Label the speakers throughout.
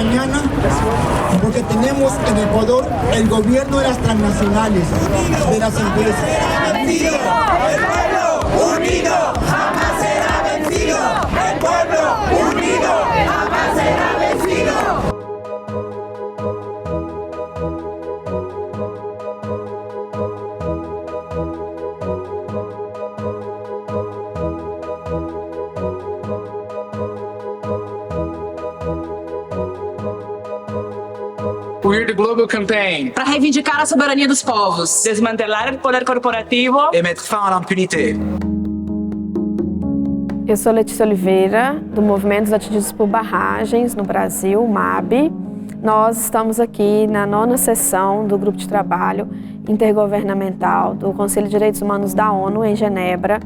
Speaker 1: mañana porque tenemos en Ecuador el gobierno de las transnacionales, de las empresas.
Speaker 2: ¡El pueblo unido jamás será vencido! ¡El pueblo unido jamás será vencido!
Speaker 3: We're the Global Campaign.
Speaker 4: Para reivindicar a soberania dos povos.
Speaker 5: Desmantelar o poder corporativo.
Speaker 6: E mettre fin à l'impunité.
Speaker 7: Eu sou Letícia Oliveira, do Movimento dos Atingidos por Barragens no Brasil, MAB. Nós estamos aqui na 9ª sessão do Grupo de Trabalho Intergovernamental do Conselho de Direitos Humanos da ONU, em Genebra,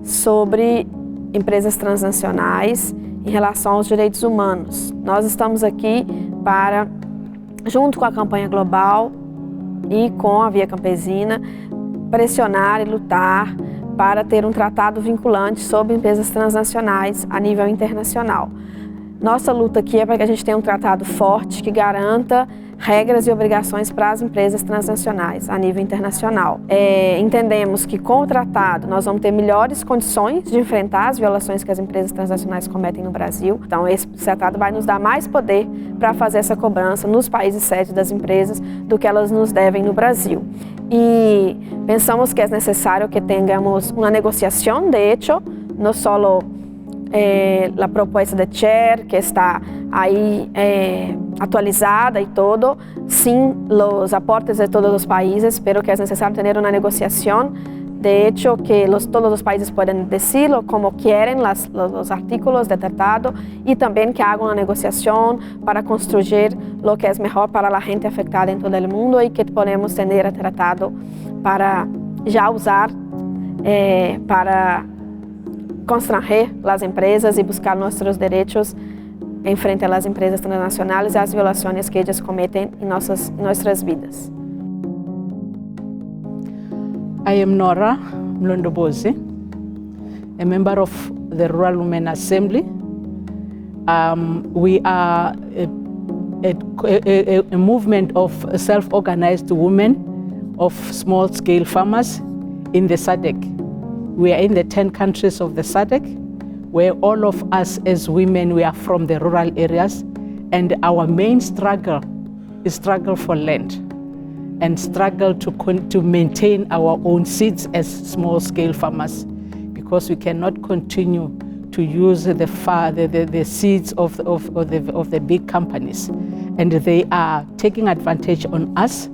Speaker 7: sobre empresas transnacionais em relação aos direitos humanos. Nós estamos aqui para, junto com a campanha global e com a Via Campesina, pressionar e lutar para ter um tratado vinculante sobre empresas transnacionais a nível internacional. Nossa luta aqui é para que a gente tenha um tratado forte que garanta regras e obrigações para as empresas transnacionais a nível internacional. Entendemos que com o tratado nós vamos ter melhores condições de enfrentar as violações que as empresas transnacionais cometem no Brasil. Então esse tratado vai nos dar mais poder para fazer essa cobrança nos países sede das empresas do que elas nos devem no Brasil. E pensamos que é necessário que tenhamos uma negociação, de hecho, no solo la propuesta de Chair, que está ahí actualizada y todo, sin los aportes de todos los países, pero que es necesario tener una negociación. De hecho, que todos los países pueden decirlo como quieren los artículos del tratado y también que hagan una negociación para construir lo que es mejor para la gente afectada en todo el mundo y que podemos tener el tratado para ya usar para constranger las empresas y buscar nuestros derechos en frente a las empresas transnacionales y las violaciones que ellas cometen en nuestras vidas.
Speaker 8: I am Nora Mlondobozi, a member of the Rural Women Assembly. We are a movement of self-organized women of small-scale farmers in the SADC. We are in the 10 countries of the SADC, where all of us as women, we are from the rural areas, and our main struggle is struggle for land and struggle to maintain our own seeds as small-scale farmers, because we cannot continue to use the seeds of the big companies, and they are taking advantage on us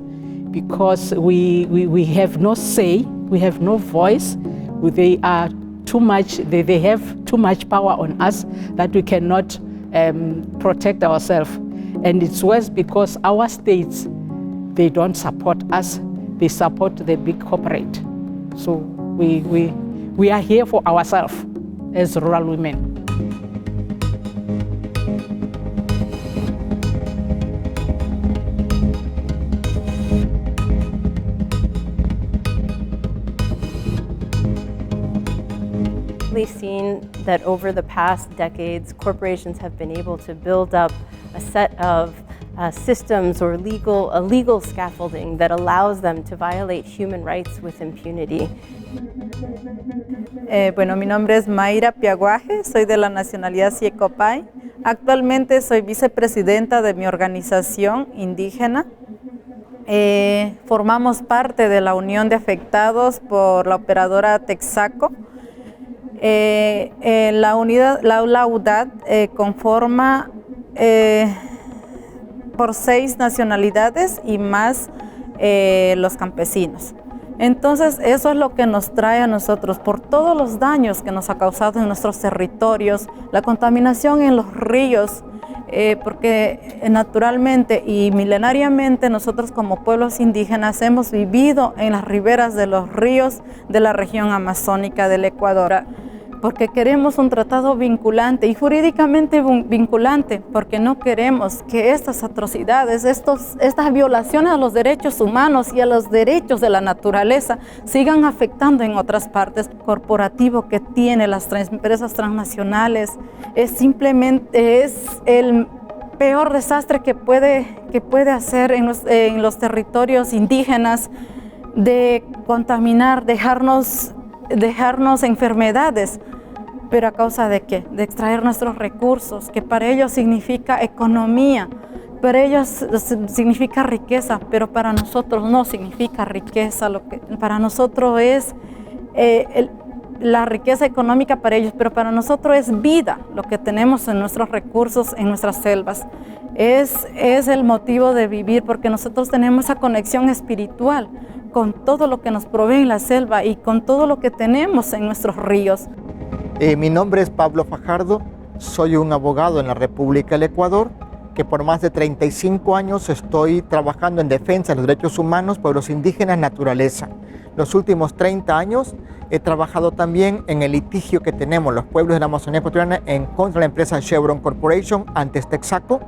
Speaker 8: because we have no say, we have no voice. They are too much. They have too much power on us that we cannot protect ourselves, and it's worse because our states, they don't support us. They support the big corporate. So we are here for ourselves as rural women.
Speaker 9: Seen that over the past decades, corporations have been able to build up a set of systems or legal scaffolding that allows them to violate human rights with impunity.
Speaker 10: Bueno, mi nombre es Mayra Piaguaje, soy de la nacionalidad Siecopay. Actualmente soy vicepresidenta de mi organización indígena. Formamos parte de la Unión de Afectados por la operadora Texaco. La UDAT conforma por 6 nacionalidades y más los campesinos. Entonces eso es lo que nos trae a nosotros por todos los daños que nos ha causado en nuestros territorios, la contaminación en los ríos, porque naturalmente y milenariamente nosotros como pueblos indígenas hemos vivido en las riberas de los ríos de la región amazónica del Ecuador, porque queremos un tratado vinculante y jurídicamente vinculante, porque no queremos que estas atrocidades, estas violaciones a los derechos humanos y a los derechos de la naturaleza sigan afectando en otras partes. El corporativo que tiene las empresas transnacionales es simplemente el peor desastre que puede hacer en los territorios indígenas, de contaminar, dejarnos enfermedades. ¿Pero a causa de qué? De extraer nuestros recursos, que para ellos significa economía, para ellos significa riqueza, pero para nosotros no significa riqueza. Para nosotros es la riqueza económica para ellos, pero para nosotros es vida, lo que tenemos en nuestros recursos, en nuestras selvas. Es el motivo de vivir, porque nosotros tenemos esa conexión espiritual con todo lo que nos provee en la selva y con todo lo que tenemos en nuestros ríos.
Speaker 6: Mi nombre es Pablo Fajardo, soy un abogado en la República del Ecuador, que por más de 35 años estoy trabajando en defensa de los derechos humanos, pueblos indígenas, naturaleza. Los últimos 30 años he trabajado también en el litigio que tenemos los pueblos de la Amazonía ecuatoriana en contra de la empresa Chevron Corporation ante Texaco,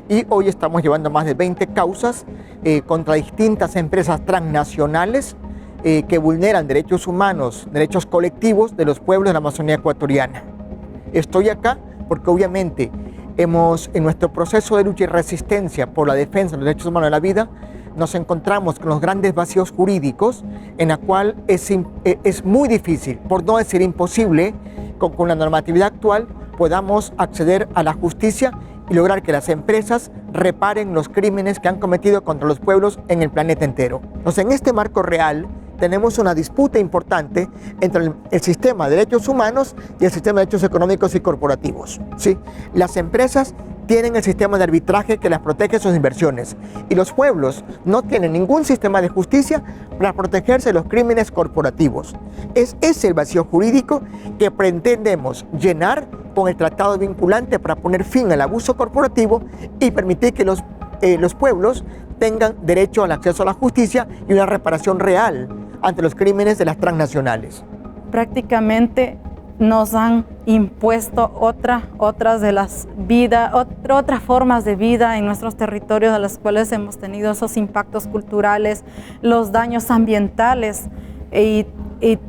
Speaker 6: y hoy estamos llevando más de 20 causas contra distintas empresas transnacionales que vulneran derechos humanos, derechos colectivos de los pueblos de la Amazonía ecuatoriana. Estoy acá porque obviamente en nuestro proceso de lucha y resistencia por la defensa de los derechos humanos de la vida, nos encontramos con los grandes vacíos jurídicos en la cual es muy difícil, por no decir imposible, con la normatividad actual podamos acceder a la justicia y lograr que las empresas reparen los crímenes que han cometido contra los pueblos en el planeta entero. Entonces, en este marco real, tenemos una disputa importante entre el sistema de derechos humanos y el sistema de derechos económicos y corporativos. ¿Sí? Las empresas tienen el sistema de arbitraje que las protege sus inversiones y los pueblos no tienen ningún sistema de justicia para protegerse de los crímenes corporativos. Es ese el vacío jurídico que pretendemos llenar con el tratado vinculante para poner fin al abuso corporativo y permitir que los pueblos tengan derecho al acceso a la justicia y una reparación real ante los crímenes de las transnacionales.
Speaker 10: Prácticamente nos han impuesto otras de las otras formas de vida en nuestros territorios, de las cuales hemos tenido esos impactos culturales, los daños ambientales y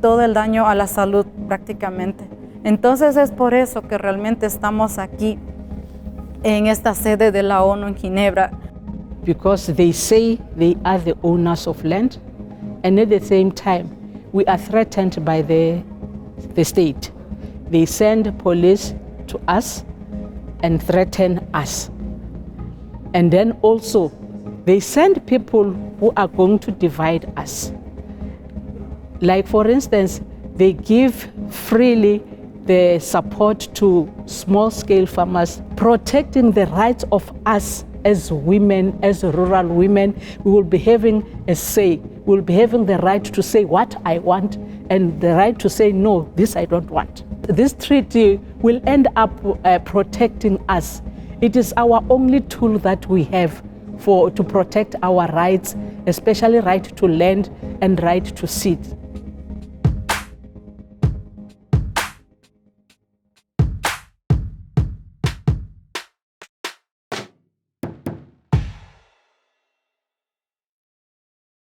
Speaker 10: todo el daño a la salud prácticamente. Entonces es por eso que realmente estamos aquí en esta sede de la ONU en Ginebra.
Speaker 8: Because they say they are the owners of land, and at the same time we are threatened by the state. They send police to us and threaten us. And then also they send people who are going to divide us. Like for instance, they give freely the support to small-scale farmers, protecting the rights of us as women, as rural women. We will be having a say. We will be having the right to say what I want and the right to say, no, this I don't want. This treaty will end up protecting us. It is our only tool that we have to protect our rights, especially right to land and right to seed.